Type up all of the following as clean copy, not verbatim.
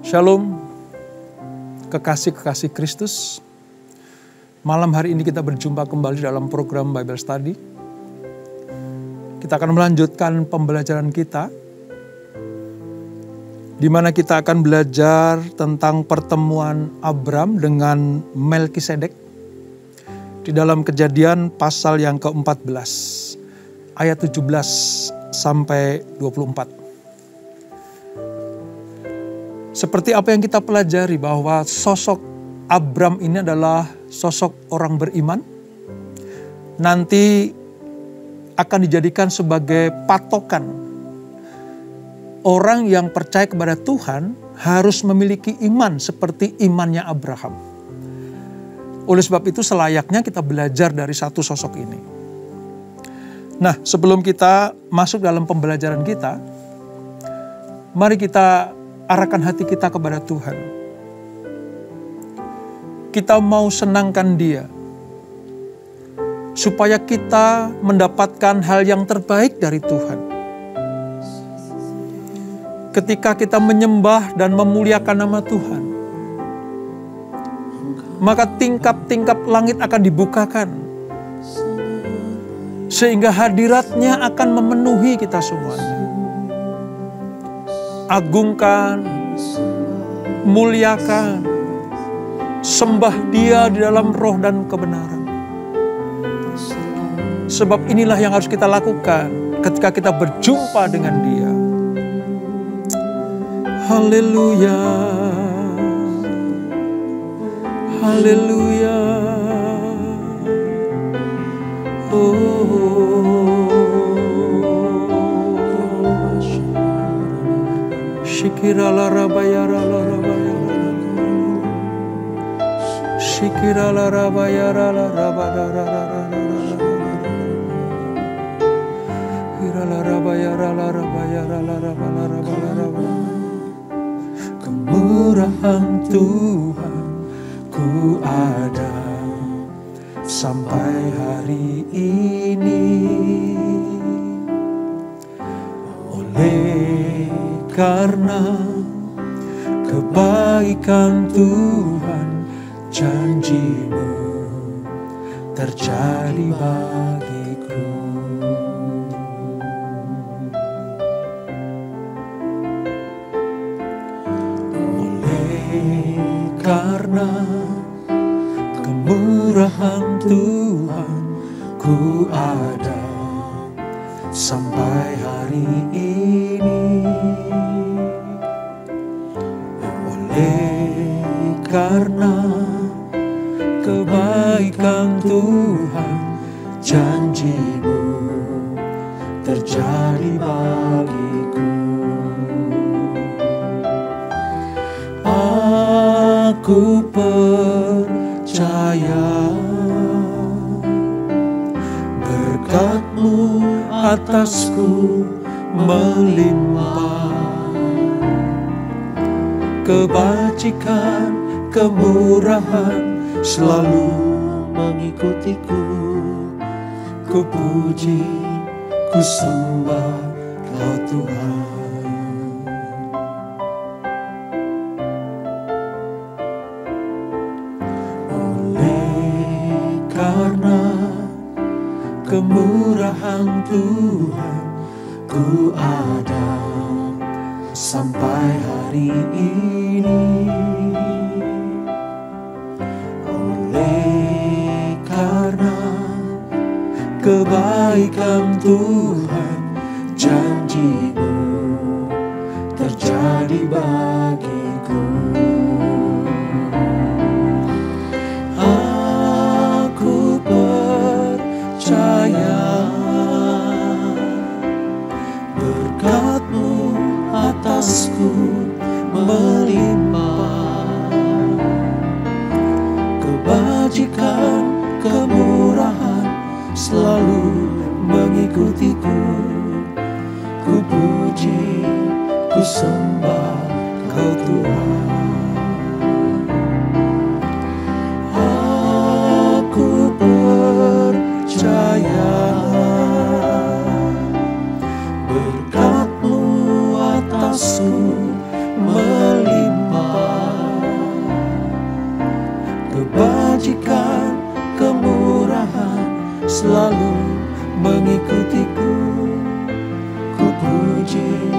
Shalom, kekasih-kekasih Kristus. Malam hari ini kita berjumpa kembali dalam program Bible Study. Kita akan melanjutkan pembelajaran kita, di mana kita akan belajar tentang pertemuan Abram dengan Melkisedek di dalam Kejadian pasal yang ke-14, ayat 17 sampai 24. Seperti apa yang kita pelajari bahwa sosok Abram ini adalah sosok orang beriman. Nanti akan dijadikan sebagai patokan. Orang yang percaya kepada Tuhan harus memiliki iman seperti imannya Abraham. Oleh sebab itu selayaknya kita belajar dari satu sosok ini. Nah, sebelum kita masuk dalam pembelajaran kita, mari kita arahkan hati kita kepada Tuhan. Kita mau senangkan Dia, supaya kita mendapatkan hal yang terbaik dari Tuhan. Ketika kita menyembah dan memuliakan nama Tuhan, maka tingkap-tingkap langit akan dibukakan, sehingga hadirat-Nya akan memenuhi kita semuanya. Agungkan, muliakan, sembah Dia di dalam roh dan kebenaran. Sebab inilah yang harus kita lakukan ketika kita berjumpa dengan Dia. Haleluya, haleluya. Shikira la rabaya la rabaya, shikira la rabaya la rabaya, shikira la rabaya la rabaya la rabaya. Kemurahan Tuhan ku ada sampai hari ini, oleh karena kebaikan Tuhan, janji-Mu terjadi bagiku. Oleh karena kemurahan Tuhan ku ada sampai hari ini, oleh karena kebaikan Tuhan, janji-Mu terjadi bagiku. Aku percaya berkat-Mu atasku melimpah, kebajikan, kemurahan selalu mengikutiku. Ku puji, ku sembah Kau Tuhan. Oleh karena kemurahan Tuhan ku ada sampai hari ini, oleh karena kebaikan Tuhan, janji-Mu terjadi bagiku. Aku percaya berkat-Mu atasku melimpah, kebajikan, kemurahan selalu mengikutiku. Ku puji, ku sembah Kau Tuhan. Aku percaya berkat-Mu atasku melimpah, Kebajikan, kemurahan selalu mengikutiku. Ku puji,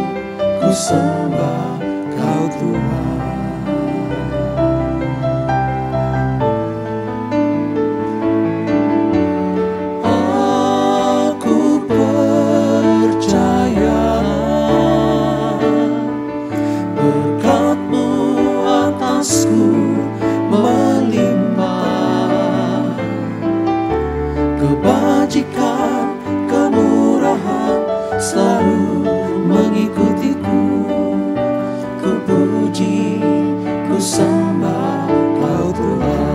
ku sembah Kau Tuhan. Aku percaya berkat-Mu atasku melimpah. Kebajikan, kemurahan selalu mengikutiku. Ku puji, ku sembah Kau Tuhan.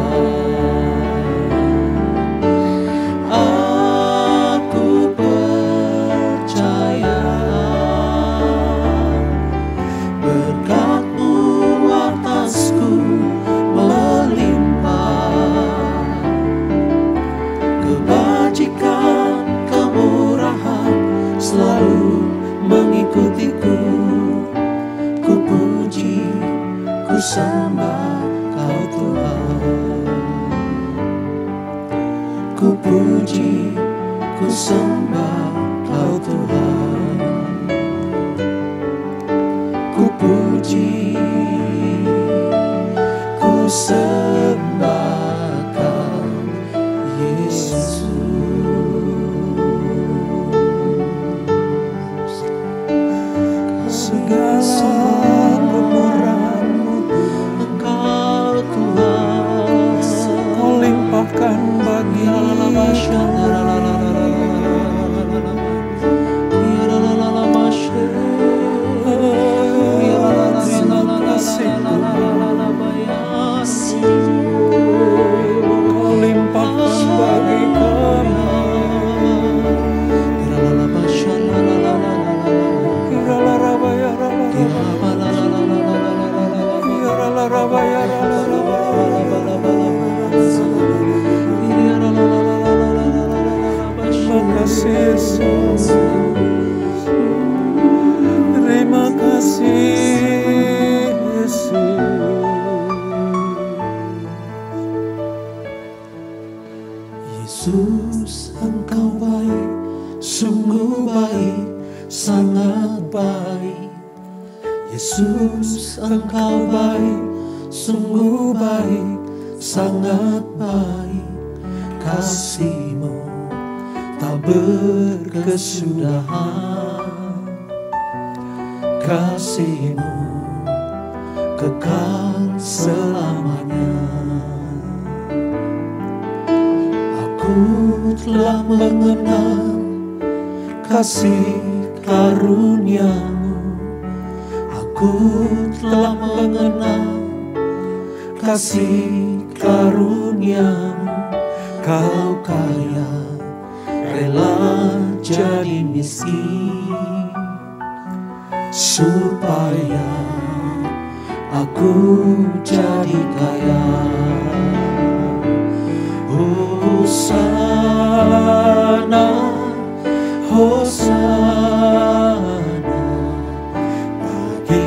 Aku percaya berkat-Mu atasku melimpah. Kebajikan, kemurahan selalu mengikutiku. Ku puji, ku sembah Kau Tuhan. Ku puji, ku sembah Kau Tuhan. Ku puji, ku sembah Kau Yesus. Segala kemurahan-Mu Engkau Tuhan, Kau limpahkan bagi Kau limpahkan bagi kami. Terima kasih Yesus. Terima kasih Yesus. Yesus, Engkau baik, sungguh baik, sangat baik. Yesus, Engkau baik, sungguh baik, sangat baik. Kasih-Mu tak berkesudahan. Kasih-Mu kekal selamanya. Aku telah mengenal kasih karunia-Mu. Aku telah mengenal kasih karunia-Mu. Kau kaya, rela jadi miskin, supaya aku jadi kaya. Hosana, Hosana bagi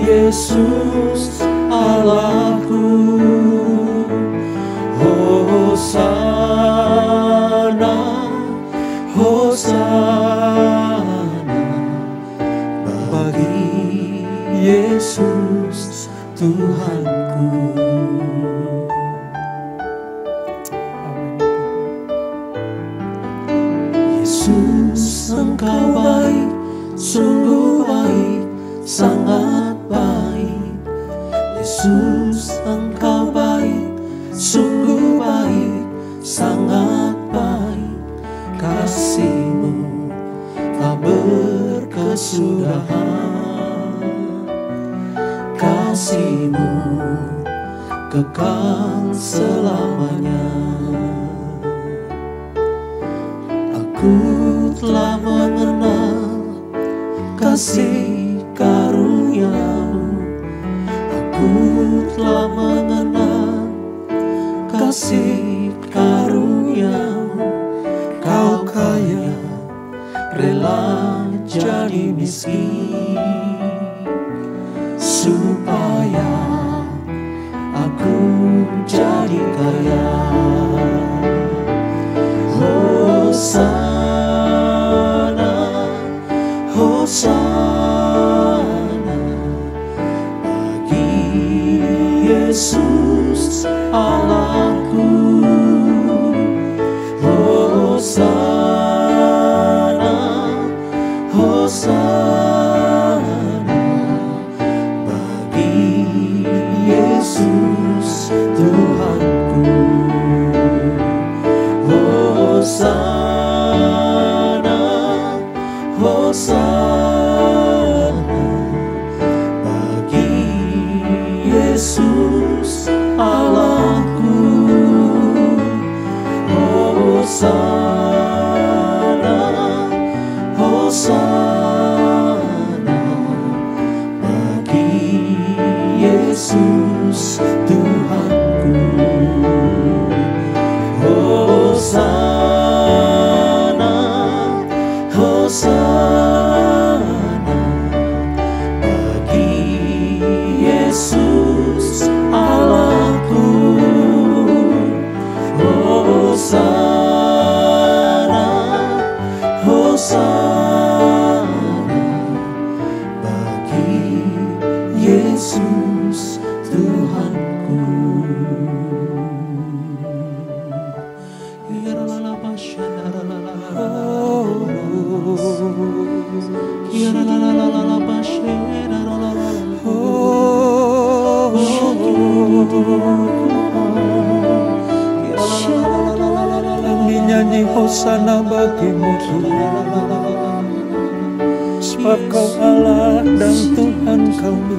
Yesus Allahku. Hosana, Hosana bagi Yesus Tuhanku. Yesus, Engkau baik, sungguh baik, sangat baik. Yesus, Engkau baik, sungguh baik, sangat baik. Kasih-Mu tak berkesudahan. Kasih-Mu kekal selamanya. Aku telah mengenal kasih karunia-Mu. Aku telah mengenal kasih karunia-Mu. Kau kaya, rela jadi miskin, supaya aku jadi kaya. Hosana, Hosana bagi Yesus Allahku. Hosana, Hosana bagi Yesus Tuhanku. Hosana, Hosana bagi Yesus Allahku. Hosana, Hosana bagi Yesus Tuhanku. Hosana, Hosana bagi Yesus Allahku. Hosana, Hosana bagi Yesus Tuhanku. Kami nyanyi hosana bagimu Tuhan, sebab Kau Allah dan Tuhan kami,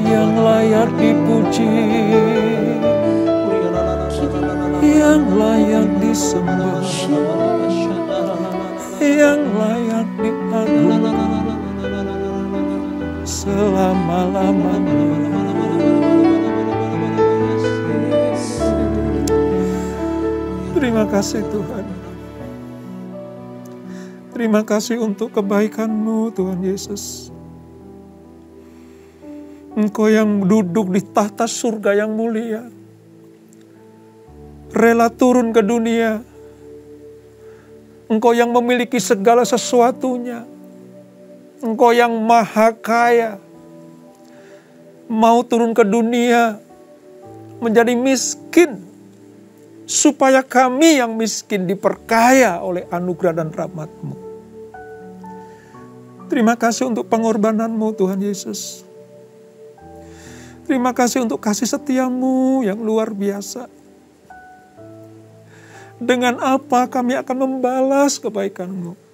yang layak dipuji, yang layak disembah, yang layak diagungkan selama-lamanya. Terima kasih Tuhan. Terima kasih untuk kebaikan-Mu Tuhan Yesus. Engkau yang duduk di tahta surga yang mulia, rela turun ke dunia. Engkau yang memiliki segala sesuatunya. Engkau yang maha kaya, mau turun ke dunia menjadi miskin, supaya kami yang miskin diperkaya oleh anugerah dan rahmat-Mu. Terima kasih untuk pengorbanan-Mu Tuhan Yesus. Terima kasih untuk kasih setia-Mu yang luar biasa. Dengan apa kami akan membalas kebaikan-Mu?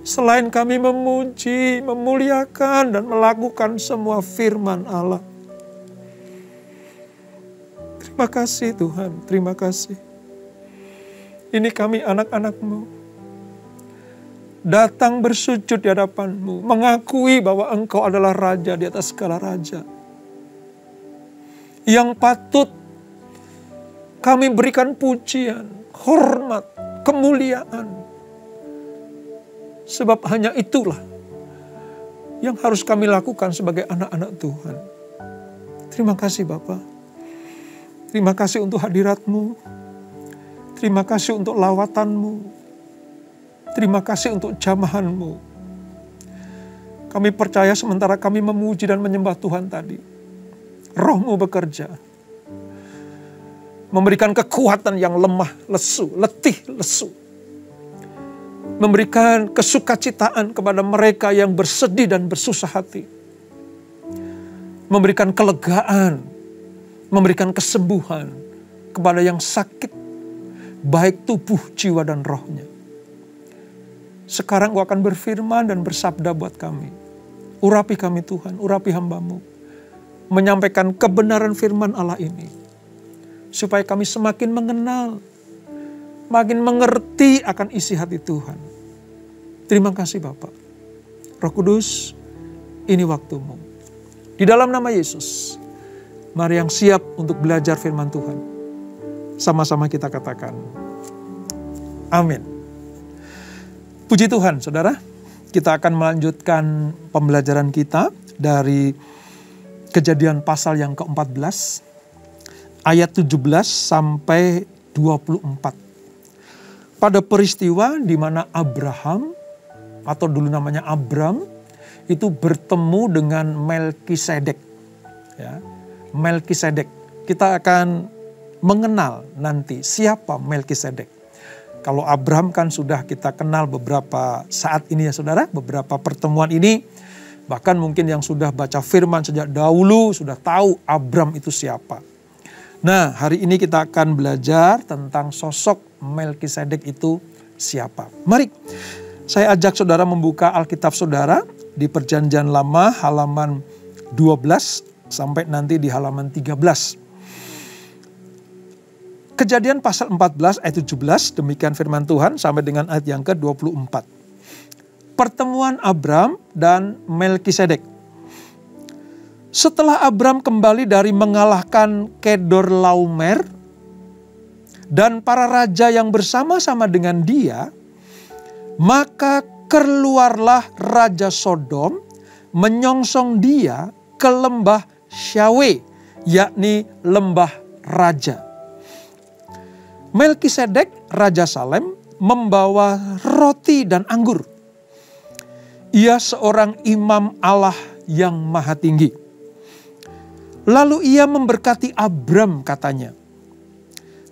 Selain kami memuji, memuliakan, dan melakukan semua firman Allah. Terima kasih Tuhan, terima kasih. Ini kami anak-anak-Mu. Datang bersujud di hadapan-Mu, mengakui bahwa Engkau adalah Raja di atas segala Raja. Yang patut kami berikan pujian, hormat, kemuliaan. Sebab hanya itulah yang harus kami lakukan sebagai anak-anak Tuhan. Terima kasih Bapa. Terima kasih untuk hadirat-Mu. Terima kasih untuk lawatan-Mu. Terima kasih untuk jamahan-Mu. Kami percaya sementara kami memuji dan menyembah Tuhan tadi, Roh-Mu bekerja. Memberikan kekuatan yang lemah, lesu, letih, lesu. Memberikan kesukacitaan kepada mereka yang bersedih dan bersusah hati. Memberikan kelegaan, memberikan kesembuhan kepada yang sakit, baik tubuh, jiwa, dan rohnya. Sekarang Engkau akan berfirman dan bersabda buat kami. Urapi kami Tuhan, urapi hamba-Mu. Menyampaikan kebenaran firman Allah ini. Supaya kami semakin mengenal, makin mengerti akan isi hati Tuhan. Terima kasih Bapak. Roh Kudus, ini waktu-Mu. Di dalam nama Yesus, mari yang siap untuk belajar firman Tuhan. Sama-sama kita katakan, amin. Puji Tuhan, saudara. Kita akan melanjutkan pembelajaran kita dari Kejadian pasal yang ke-14. ayat 17 sampai 24. Pada peristiwa di mana Abraham, atau dulu namanya Abram, itu bertemu dengan Melkisedek. Ya, Melkisedek. Kita akan mengenal nanti siapa Melkisedek. Kalau Abraham kan sudah kita kenal beberapa saat ini ya saudara, beberapa pertemuan ini. Bahkan mungkin yang sudah baca firman sejak dahulu sudah tahu Abram itu siapa. Nah, hari ini kita akan belajar tentang sosok Melkisedek itu siapa. Mari saya ajak saudara membuka Alkitab saudara di Perjanjian Lama halaman 12 sampai nanti di halaman 13. Kejadian pasal 14 ayat 17, demikian firman Tuhan sampai dengan ayat yang ke-24. Pertemuan Abram dan Melkisedek. Setelah Abram kembali dari mengalahkan Kedorlaomer dan para raja yang bersama-sama dengan dia, maka keluarlah Raja Sodom menyongsong dia ke lembah Syawe, yakni lembah raja. Melkisedek, Raja Salem, membawa roti dan anggur. Ia seorang imam Allah yang maha tinggi. Lalu ia memberkati Abram, katanya.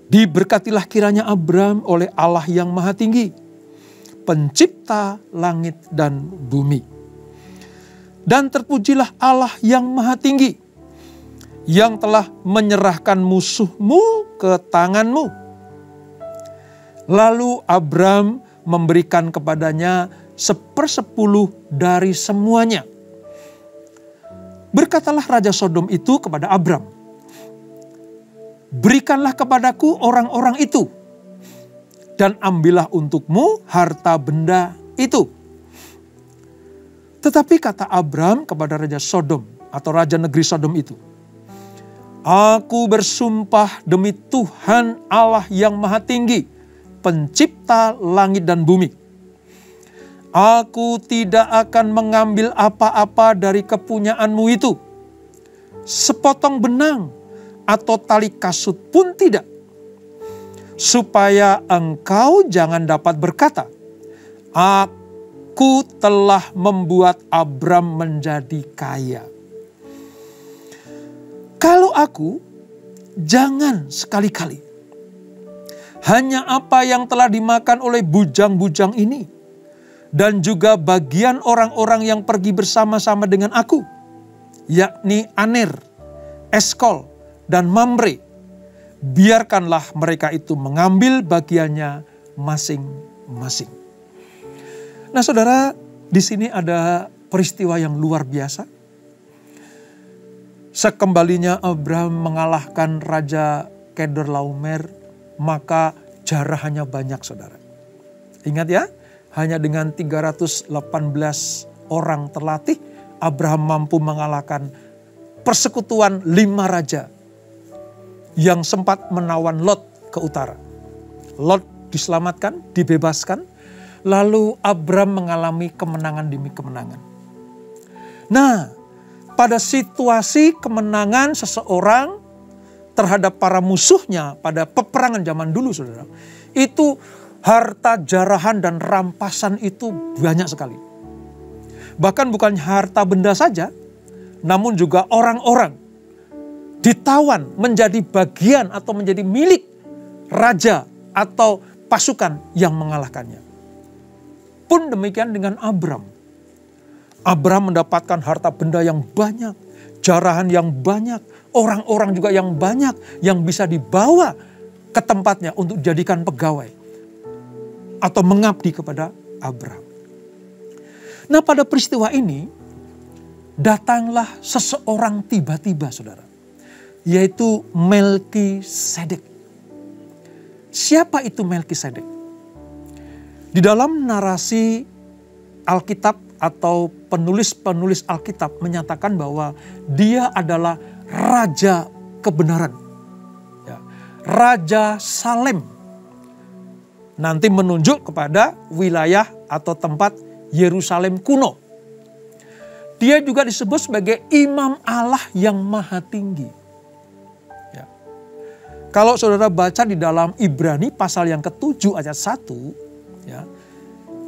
Diberkatilah kiranya Abram oleh Allah yang maha tinggi, pencipta langit dan bumi. Dan terpujilah Allah yang maha tinggi, yang telah menyerahkan musuhmu ke tanganmu. Lalu Abram memberikan kepadanya 1/10 dari semuanya. Berkatalah Raja Sodom itu kepada Abram, berikanlah kepadaku orang-orang itu, dan ambillah untukmu harta benda itu. Tetapi kata Abram kepada Raja Sodom atau Raja negeri Sodom itu, aku bersumpah demi Tuhan Allah yang maha tinggi, pencipta langit dan bumi, aku tidak akan mengambil apa-apa dari kepunyaanmu itu, sepotong benang atau tali kasut pun tidak, supaya engkau jangan dapat berkata, aku telah membuat Abram menjadi kaya. Kalau aku, jangan sekali-kali. Hanya apa yang telah dimakan oleh bujang-bujang ini, dan juga bagian orang-orang yang pergi bersama-sama dengan aku, yakni Aner, Eskol, dan Mamre. Biarkanlah mereka itu mengambil bagiannya masing-masing. Nah saudara, di sini ada peristiwa yang luar biasa. Sekembalinya Abram mengalahkan Raja Kedorlaomer, maka jarahannya banyak saudara. Ingat ya, hanya dengan 318 orang terlatih, Abraham mampu mengalahkan persekutuan 5 raja yang sempat menawan Lot ke utara. Lot diselamatkan, dibebaskan, lalu Abram mengalami kemenangan demi kemenangan. Nah, pada situasi kemenangan seseorang terhadap para musuhnya pada peperangan zaman dulu saudara, itu harta jarahan dan rampasan itu banyak sekali. Bahkan bukan harta benda saja, namun juga orang-orang ditawan menjadi bagian atau menjadi milik raja atau pasukan yang mengalahkannya. Pun demikian dengan Abram. Abram mendapatkan harta benda yang banyak, jarahan yang banyak, orang-orang juga yang banyak yang bisa dibawa ke tempatnya untuk dijadikan pegawai atau mengabdi kepada Abram. Nah, pada peristiwa ini datanglah seseorang tiba-tiba saudara, yaitu Melkisedek. Siapa itu Melkisedek? Di dalam narasi Alkitab atau penulis-penulis Alkitab menyatakan bahwa dia adalah raja kebenaran. Ya, Raja Salem. Nanti menunjuk kepada wilayah atau tempat Yerusalem kuno. Dia juga disebut sebagai imam Allah yang maha tinggi. Ya. Kalau saudara baca di dalam Ibrani pasal yang ke-7 ayat 1, ya,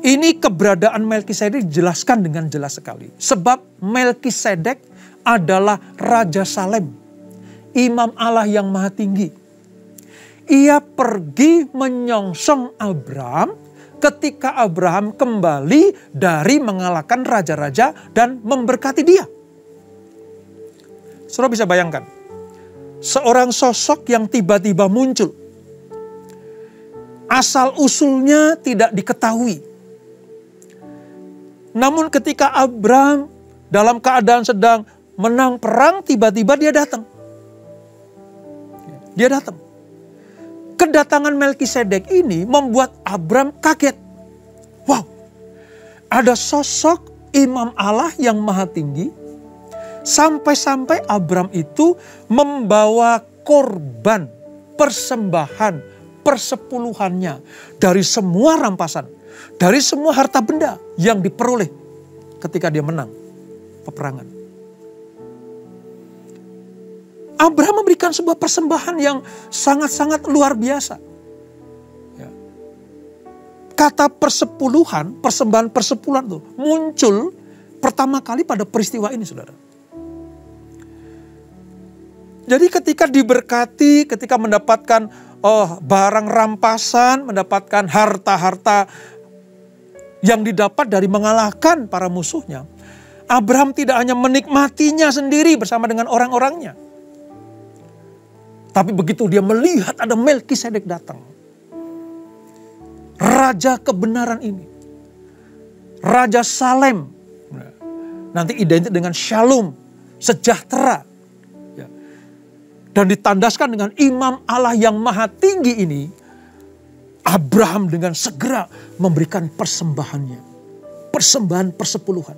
ini keberadaan Melkisedek dijelaskan dengan jelas sekali. Sebab Melkisedek adalah Raja Salem, Imam Allah yang Maha Tinggi. Ia pergi menyongsong Abraham ketika Abraham kembali dari mengalahkan raja-raja dan memberkati dia. Saudara bisa bayangkan, seorang sosok yang tiba-tiba muncul. Asal-usulnya tidak diketahui. Namun ketika Abraham dalam keadaan sedang menang perang, tiba-tiba dia datang. Dia datang. Kedatangan Melkisedek ini membuat Abraham kaget. Wow, ada sosok Imam Allah yang Maha Tinggi. Sampai-sampai Abraham itu membawa korban, persembahan, persepuluhannya dari semua rampasan, dari semua harta benda yang diperoleh ketika dia menang peperangan. Abraham memberikan sebuah persembahan yang sangat-sangat luar biasa. Ya. Kata persepuluhan, persembahan persepuluhan itu muncul pertama kali pada peristiwa ini, saudara. Jadi ketika diberkati, ketika mendapatkan barang rampasan, mendapatkan harta-harta yang didapat dari mengalahkan para musuhnya, Abraham tidak hanya menikmatinya sendiri bersama dengan orang-orangnya. Tapi begitu dia melihat ada Melkisedek datang, Raja kebenaran ini, Raja Salem, nanti identik dengan Shalom, sejahtera. Dan ditandaskan dengan Imam Allah yang Maha Tinggi ini, Abraham dengan segera memberikan persembahannya. Persembahan persepuluhan.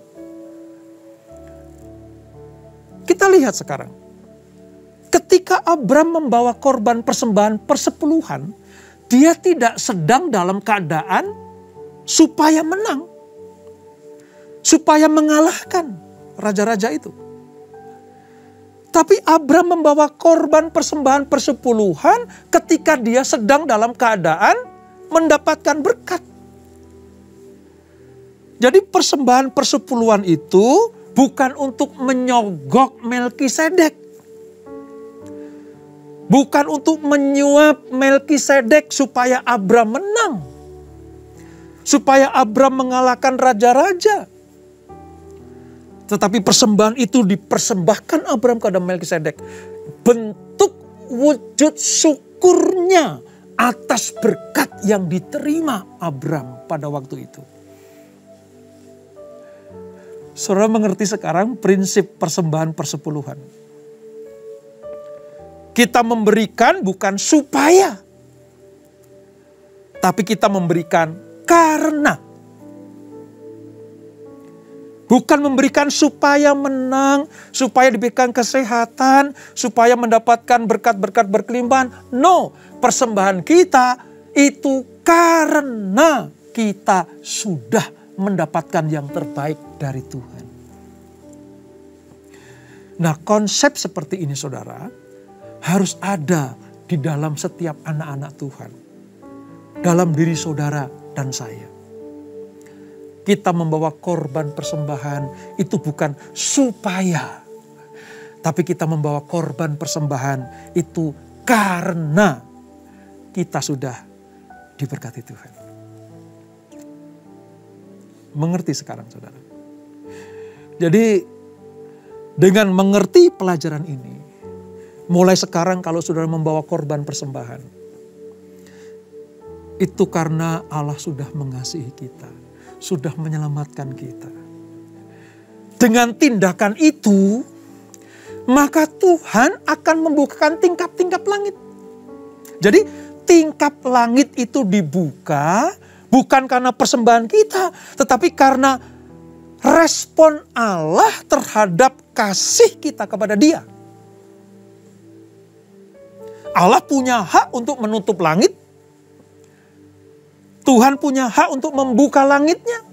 Kita lihat sekarang. Ketika Abraham membawa korban persembahan persepuluhan, dia tidak sedang dalam keadaan supaya menang. Supaya mengalahkan raja-raja itu. Tapi Abraham membawa korban persembahan persepuluhan ketika dia sedang dalam keadaan mendapatkan berkat. Jadi persembahan persepuluhan itu bukan untuk menyogok Melkisedek. Bukan untuk menyuap Melkisedek supaya Abraham menang. Supaya Abraham mengalahkan raja-raja. Tetapi persembahan itu dipersembahkan Abraham kepada Melkisedek. Bentuk wujud syukurnya atas berkat yang diterima Abraham pada waktu itu. Saudara mengerti sekarang prinsip persembahan persepuluhan. Kita memberikan bukan supaya, tapi kita memberikan karena. Bukan memberikan supaya menang, supaya diberikan kesehatan, supaya mendapatkan berkat-berkat berkelimpahan. No, persembahan kita itu karena kita sudah mendapatkan yang terbaik dari Tuhan. Nah, konsep seperti ini, saudara, harus ada di dalam setiap anak-anak Tuhan. Dalam diri saudara dan saya. Kita membawa korban persembahan itu bukan supaya. Tapi kita membawa korban persembahan itu karena kita sudah diberkati Tuhan. Mengerti sekarang, saudara? Jadi dengan mengerti pelajaran ini, mulai sekarang kalau saudara membawa korban persembahan, itu karena Allah sudah mengasihi kita. Sudah menyelamatkan kita. Dengan tindakan itu, maka Tuhan akan membukakan tingkap-tingkap langit. Jadi tingkap langit itu dibuka bukan karena persembahan kita, tetapi karena respon Allah terhadap kasih kita kepada Dia. Allah punya hak untuk menutup langit. Tuhan punya hak untuk membuka langitnya.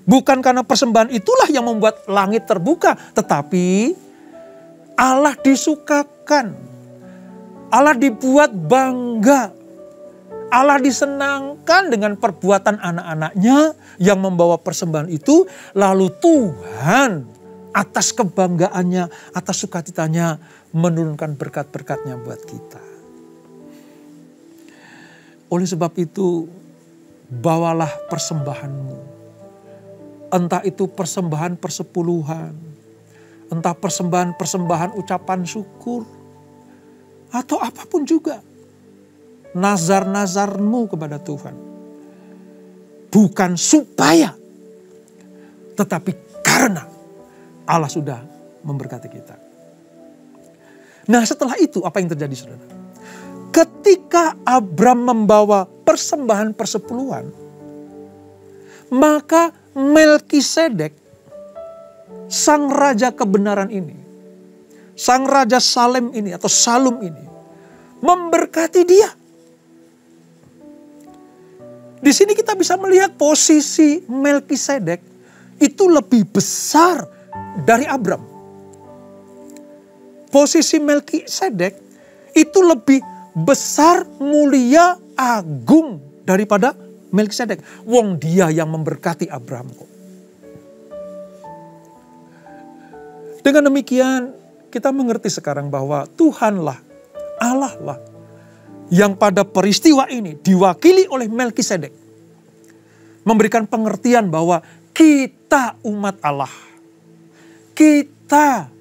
Bukan karena persembahan itulah yang membuat langit terbuka. Tetapi Allah disukakan Allah dibuat bangga. Allah disenangkan dengan perbuatan anak-anaknya yang membawa persembahan itu. Lalu Tuhan atas kebanggaannya, atas sukacitanya menurunkan berkat-berkatnya buat kita. Oleh sebab itu, bawalah persembahanmu. Entah itu persembahan persepuluhan, entah persembahan ucapan syukur, atau apapun juga. Nazar-nazarmu kepada Tuhan. Bukan supaya, tetapi karena Allah sudah memberkati kita. Nah, setelah itu apa yang terjadi, saudara? Ketika Abram membawa persembahan persepuluhan, maka Melkisedek, sang raja kebenaran ini, sang raja Salem ini atau Salum ini, memberkati dia. Di sini kita bisa melihat posisi Melkisedek itu lebih besar dari Abram. Posisi Melkisedek itu lebih besar, mulia, agung daripada Melkisedek. Wong dia yang memberkati Abraham kok. Dengan demikian kita mengerti sekarang bahwa Tuhanlah, Allah lah yang pada peristiwa ini diwakili oleh Melkisedek memberikan pengertian bahwa kita umat Allah. Kita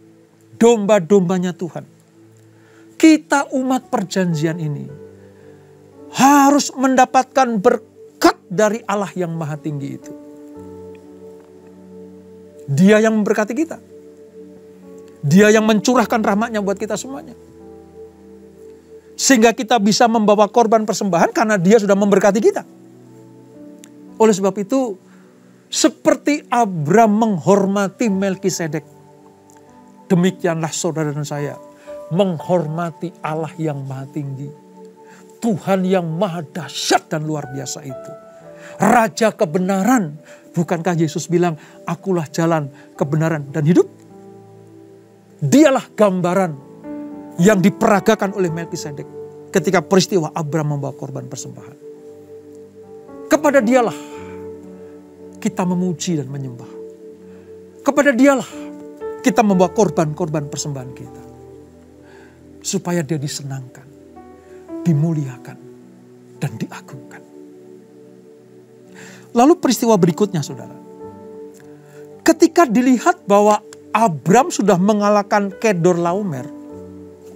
domba-dombanya Tuhan. Kita umat perjanjian ini harus mendapatkan berkat dari Allah yang maha tinggi itu. Dia yang memberkati kita. Dia yang mencurahkan rahmatnya buat kita semuanya. Sehingga kita bisa membawa korban persembahan karena dia sudah memberkati kita. Oleh sebab itu, seperti Abram menghormati Melkisedek, demikianlah saudara dan saya menghormati Allah yang maha tinggi. Tuhan yang maha dahsyat dan luar biasa itu. Raja kebenaran. Bukankah Yesus bilang, akulah jalan, kebenaran, dan hidup? Dialah gambaran yang diperagakan oleh Melkisedek ketika peristiwa Abram membawa korban persembahan. Kepada dialah kita memuji dan menyembah. Kepada dialah kita membawa korban-korban persembahan kita. Supaya dia disenangkan, dimuliakan, dan diagungkan. Lalu peristiwa berikutnya, saudara. Ketika dilihat bahwa Abram sudah mengalahkan Kedorlaomer,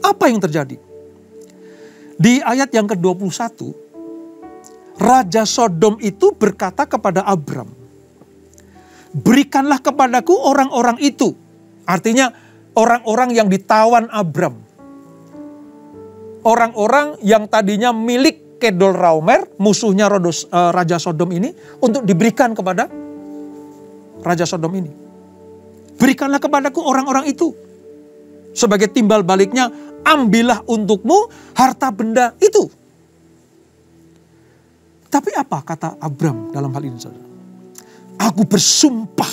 apa yang terjadi? Di ayat yang ke-21, Raja Sodom itu berkata kepada Abram, berikanlah kepadaku orang-orang itu. Artinya orang-orang yang ditawan Abram. Orang-orang yang tadinya milik Kedorlaomer, musuhnya Raja Sodom ini, untuk diberikan kepada Raja Sodom ini. Berikanlah kepadaku orang-orang itu. Sebagai timbal baliknya, ambillah untukmu harta benda itu. Tapi apa kata Abram dalam hal ini, saudara? Aku bersumpah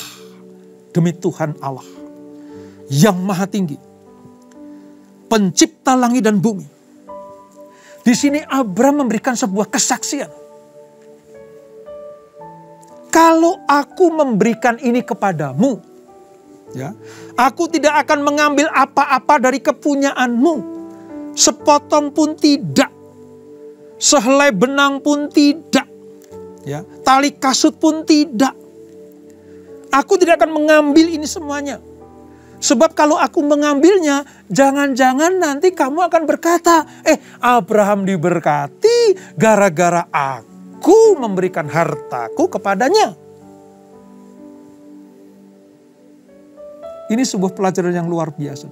demi Tuhan Allah yang maha tinggi, pencipta langit dan bumi. Di sini Abram memberikan sebuah kesaksian. Kalau aku memberikan ini kepadamu, ya, aku tidak akan mengambil apa-apa dari kepunyaanmu. Sepotong pun tidak. Sehelai benang pun tidak. Ya, tali kasut pun tidak. Aku tidak akan mengambil ini semuanya. Sebab kalau aku mengambilnya, jangan-jangan nanti kamu akan berkata, Abraham diberkati gara-gara aku memberikan hartaku kepadanya. Ini sebuah pelajaran yang luar biasa.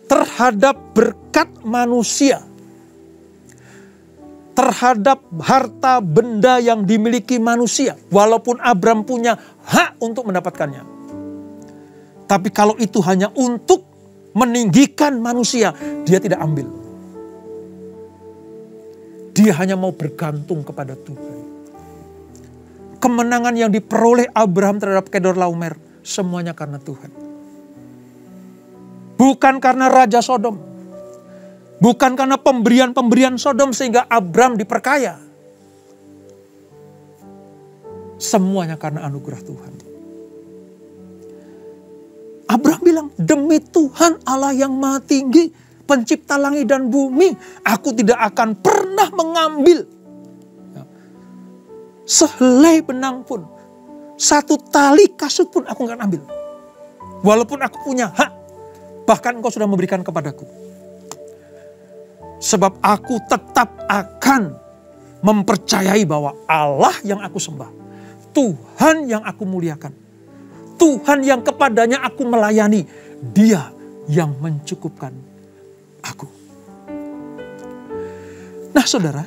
Terhadap berkat manusia. Terhadap harta benda yang dimiliki manusia. Walaupun Abram punya hak untuk mendapatkannya. Tapi kalau itu hanya untuk meninggikan manusia, dia tidak ambil. Dia hanya mau bergantung kepada Tuhan. Kemenangan yang diperoleh Abraham terhadap Kedorlaomer, semuanya karena Tuhan. Bukan karena Raja Sodom. Bukan karena pemberian-pemberian Sodom sehingga Abram diperkaya. Semuanya karena anugerah Tuhan. Abram bilang, demi Tuhan Allah yang Maha Tinggi, pencipta langit dan bumi, aku tidak akan pernah mengambil sehelai benang pun, satu tali kasut pun aku akan ambil. Walaupun aku punya hak, bahkan engkau sudah memberikan kepadaku. Sebab aku tetap akan mempercayai bahwa Allah yang aku sembah, Tuhan yang aku muliakan, Tuhan yang kepadanya aku melayani, Dia yang mencukupkan aku. Nah saudara,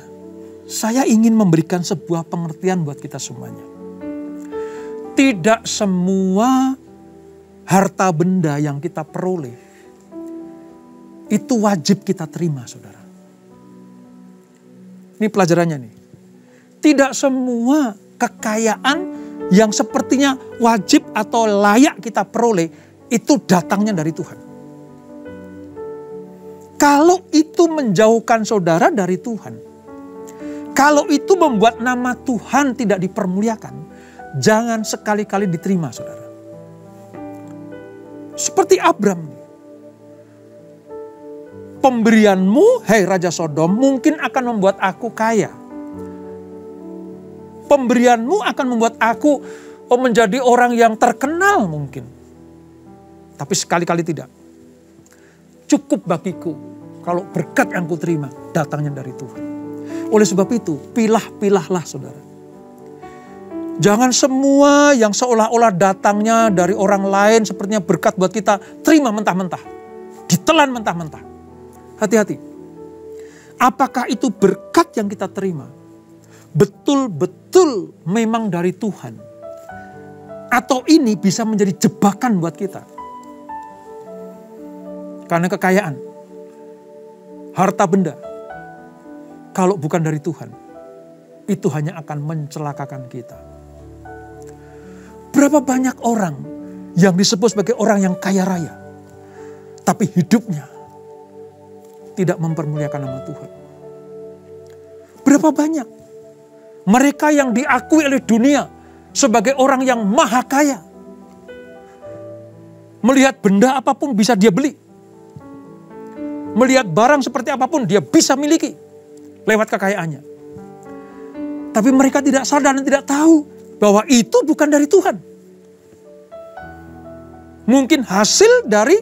saya ingin memberikan sebuah pengertian buat kita semuanya. Tidak semua harta benda yang kita peroleh itu wajib kita terima, saudara. Ini pelajarannya nih. Tidak semua kekayaan yang sepertinya wajib atau layak kita peroleh itu datangnya dari Tuhan. Kalau itu menjauhkan saudara dari Tuhan, kalau itu membuat nama Tuhan tidak dipermuliakan, jangan sekali-kali diterima, saudara. Seperti Abram. Pemberianmu, hai Raja Sodom, mungkin akan membuat aku kaya. Pemberianmu akan membuat aku menjadi orang yang terkenal mungkin. Tapi sekali-kali tidak. Cukup bagiku kalau berkat yang kuterima datangnya dari Tuhan. Oleh sebab itu, pilah-pilahlah saudara. Jangan semua yang seolah-olah datangnya dari orang lain sepertinya berkat buat kita, terima mentah-mentah. Ditelan mentah-mentah. Hati-hati. Apakah itu berkat yang kita terima betul-betul memang dari Tuhan? Atau ini bisa menjadi jebakan buat kita? Karena kekayaan, harta benda, kalau bukan dari Tuhan, itu hanya akan mencelakakan kita. Berapa banyak orang yang disebut sebagai orang yang kaya raya, tapi hidupnya tidak mempermuliakan nama Tuhan. Berapa banyak mereka yang diakui oleh dunia sebagai orang yang maha kaya, melihat benda apapun bisa dia beli, melihat barang seperti apapun dia bisa miliki lewat kekayaannya. Tapi mereka tidak sadar dan tidak tahu bahwa itu bukan dari Tuhan. Mungkin hasil dari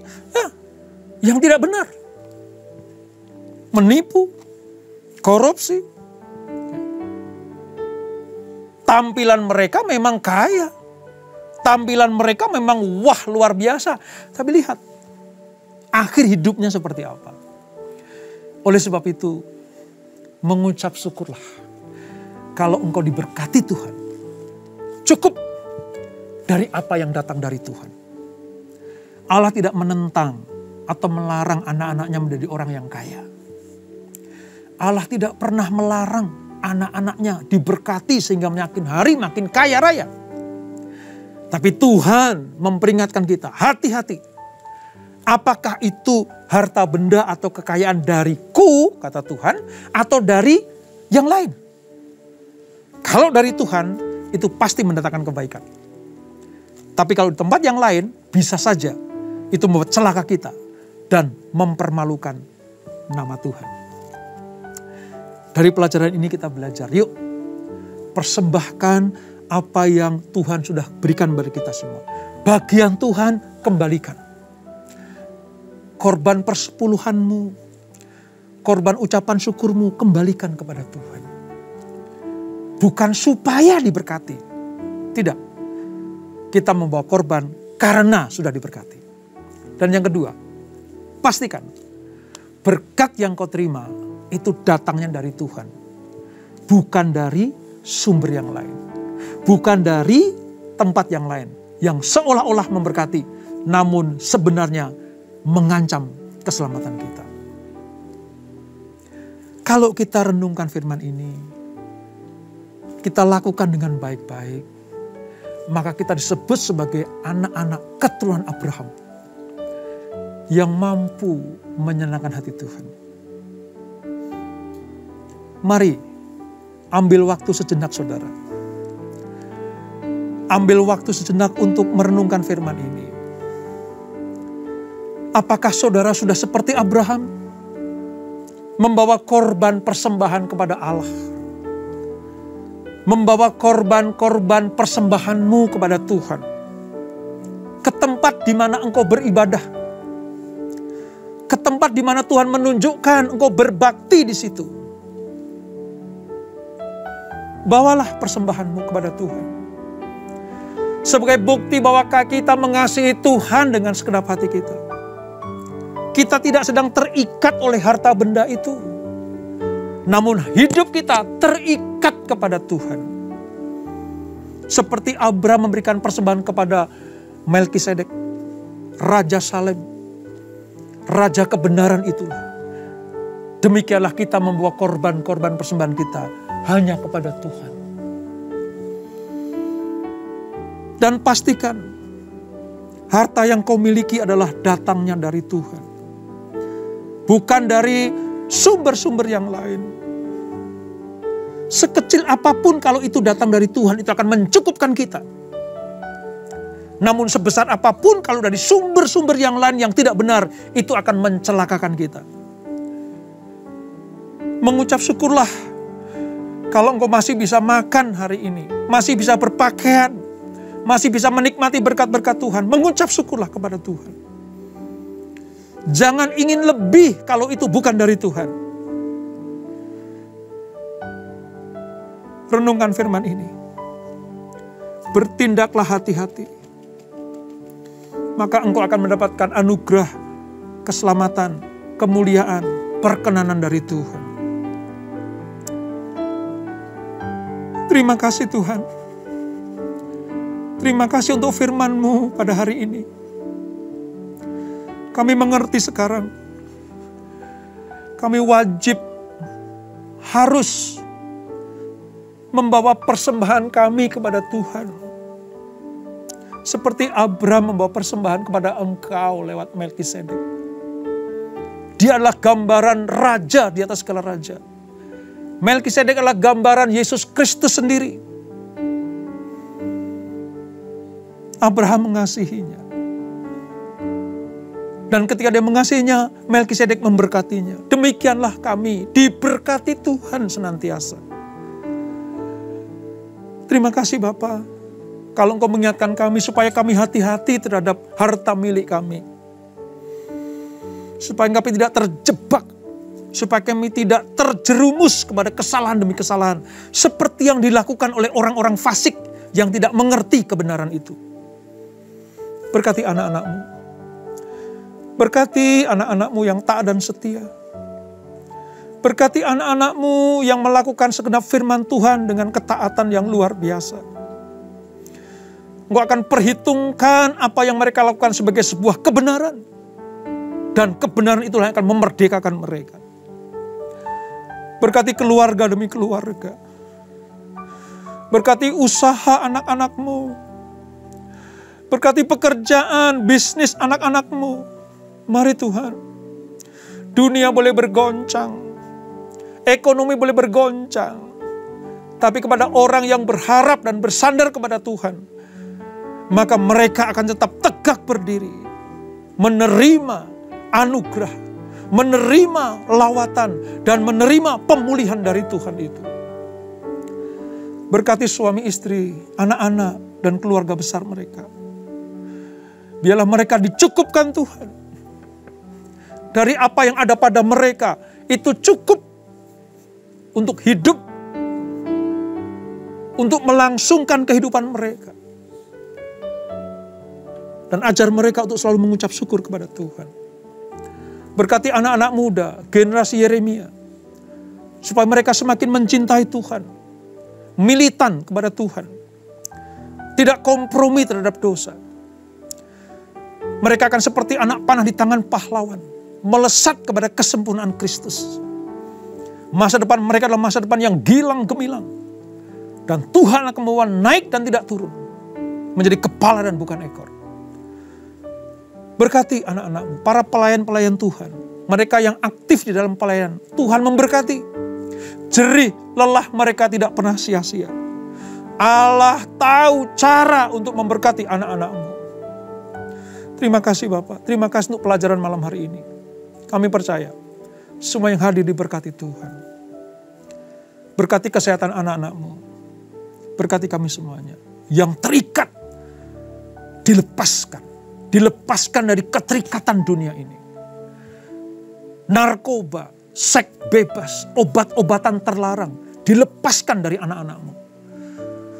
yang tidak benar. Menipu, korupsi. Tampilan mereka memang kaya. Tampilan mereka memang wah luar biasa. Tapi lihat, akhir hidupnya seperti apa. Oleh sebab itu, mengucap syukurlah. Kalau engkau diberkati Tuhan, cukup dari apa yang datang dari Tuhan. Allah tidak menentang atau melarang anak-anaknya menjadi orang yang kaya. Allah tidak pernah melarang anak-anaknya diberkati sehingga makin hari makin kaya raya. Tapi Tuhan memperingatkan kita, hati-hati. Apakah itu harta benda atau kekayaan dariku, kata Tuhan, atau dari yang lain? Kalau dari Tuhan, itu pasti mendatangkan kebaikan. Tapi kalau di tempat yang lain, bisa saja itu membuat celaka kita dan mempermalukan nama Tuhan. Dari pelajaran ini kita belajar, yuk persembahkan apa yang Tuhan sudah berikan bagi kita semua. Bagian Tuhan kembalikan. Korban persepuluhanmu, korban ucapan syukurmu kembalikan kepada Tuhan. Bukan supaya diberkati. Tidak. Kita membawa korban karena sudah diberkati. Dan yang kedua, pastikan berkat yang kau terima itu datangnya dari Tuhan. Bukan dari sumber yang lain. Bukan dari tempat yang lain. Yang seolah-olah memberkati. Namun sebenarnya mengancam keselamatan kita. Kalau kita renungkan firman ini, kita lakukan dengan baik-baik, maka kita disebut sebagai anak-anak keturunan Abraham yang mampu menyenangkan hati Tuhan. Mari, ambil waktu sejenak saudara. Ambil waktu sejenak untuk merenungkan firman ini. Apakah saudara sudah seperti Abraham? Membawa korban persembahan kepada Allah. Membawa korban-korban persembahanmu kepada Tuhan. Ke tempat di mana engkau beribadah. Ke tempat di mana Tuhan menunjukkan engkau berbakti di situ. Bawalah persembahanmu kepada Tuhan. Sebagai bukti bahwa kita mengasihi Tuhan dengan segenap hati kita. Kita tidak sedang terikat oleh harta benda itu. Namun hidup kita terikat kepada Tuhan. Seperti Abraham memberikan persembahan kepada Melkisedek, Raja Salem, Raja kebenaran itulah. Demikianlah kita membawa korban-korban persembahan kita hanya kepada Tuhan. Dan pastikan harta yang kau miliki adalah datangnya dari Tuhan. Bukan dari sumber-sumber yang lain. Sekecil apapun kalau itu datang dari Tuhan, itu akan mencukupkan kita. Namun sebesar apapun kalau dari sumber-sumber yang lain yang tidak benar, itu akan mencelakakan kita. Mengucap syukurlah kalau engkau masih bisa makan hari ini, masih bisa berpakaian, masih bisa menikmati berkat-berkat Tuhan. Mengucap syukurlah kepada Tuhan. Jangan ingin lebih kalau itu bukan dari Tuhan. Renungkan firman ini. Bertindaklah hati-hati. Maka engkau akan mendapatkan anugerah, keselamatan, kemuliaan, perkenanan dari Tuhan. Terima kasih Tuhan. Terima kasih untuk firman-Mu pada hari ini. Kami mengerti sekarang. Kami wajib harus membawa persembahan kami kepada Tuhan. Seperti Abraham membawa persembahan kepada Engkau lewat Melkisedek. Dia adalah gambaran raja di atas segala raja. Melkisedek adalah gambaran Yesus Kristus sendiri. Abraham mengasihinya. Dan ketika dia mengasihinya, Melkisedek memberkatinya. Demikianlah kami diberkati Tuhan senantiasa. Terima kasih Bapa. Kalau Engkau mengingatkan kami supaya kami hati-hati terhadap harta milik kami. Supaya kami tidak terjebak. Supaya kami tidak terjerumus kepada kesalahan demi kesalahan. Seperti yang dilakukan oleh orang-orang fasik yang tidak mengerti kebenaran itu. Berkati anak-anak-Mu. Berkati anak-anak-Mu yang taat dan setia. Berkati anak-anak-Mu yang melakukan segenap firman Tuhan dengan ketaatan yang luar biasa. Engkau akan perhitungkan apa yang mereka lakukan sebagai sebuah kebenaran. Dan kebenaran itulah yang akan memerdekakan mereka. Berkati keluarga demi keluarga. Berkati usaha anak-anak-Mu. Berkati pekerjaan, bisnis anak-anak-Mu. Mari Tuhan. Dunia boleh bergoncang. Ekonomi boleh bergoncang. Tapi kepada orang yang berharap dan bersandar kepada Tuhan, maka mereka akan tetap tegak berdiri. Menerima anugerah. Menerima lawatan. Dan menerima pemulihan dari Tuhan itu. Berkati suami istri, anak-anak, dan keluarga besar mereka. Biarlah mereka dicukupkan Tuhan. Dari apa yang ada pada mereka, itu cukup untuk hidup. Untuk melangsungkan kehidupan mereka. Dan ajar mereka untuk selalu mengucap syukur kepada Tuhan. Berkati anak-anak muda, generasi Yeremia. Supaya mereka semakin mencintai Tuhan. Militan kepada Tuhan. Tidak kompromi terhadap dosa. Mereka akan seperti anak panah di tangan pahlawan. Melesat kepada kesempurnaan Kristus. Masa depan mereka adalah masa depan yang gilang gemilang. Dan Tuhan akan membawa naik dan tidak turun. Menjadi kepala dan bukan ekor. Berkati anak-anak-Mu, para pelayan-pelayan Tuhan. Mereka yang aktif di dalam pelayanan. Tuhan memberkati. Jerih lelah mereka tidak pernah sia-sia. Allah tahu cara untuk memberkati anak-anak-Mu. Terima kasih Bapak, terima kasih untuk pelajaran malam hari ini. Kami percaya semua yang hadir diberkati Tuhan. Berkati kesehatan anak-anak-Mu. Berkati kami semuanya. Yang terikat, dilepaskan. Dilepaskan dari keterikatan dunia ini. Narkoba, seks bebas, obat-obatan terlarang. Dilepaskan dari anak-anak-Mu.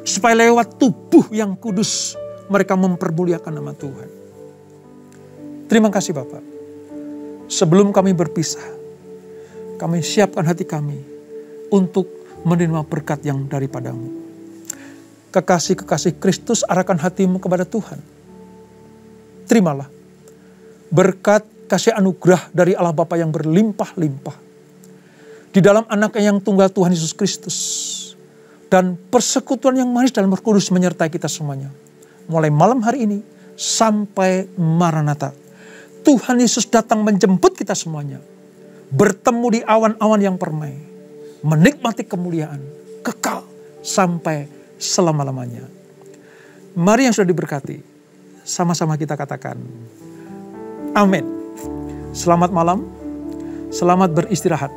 Supaya lewat tubuh yang kudus, mereka mempermuliakan nama Tuhan. Terima kasih Bapak. Sebelum kami berpisah, kami siapkan hati kami untuk menerima berkat yang daripada-Mu. Kekasih-kekasih Kristus, arahkan hatimu kepada Tuhan. Terimalah berkat kasih anugerah dari Allah Bapa yang berlimpah-limpah. Di dalam anaknya yang tunggal Tuhan Yesus Kristus. Dan persekutuan yang manis dalam Roh Kudus menyertai kita semuanya. Mulai malam hari ini sampai Maranatha. Tuhan Yesus datang menjemput kita semuanya. Bertemu di awan-awan yang permai. Menikmati kemuliaan. Kekal sampai selama-lamanya. Mari yang sudah diberkati. Sama-sama kita katakan. Amin. Selamat malam. Selamat beristirahat.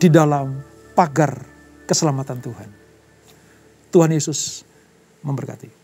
Di dalam pagar keselamatan Tuhan. Tuhan Yesus memberkati.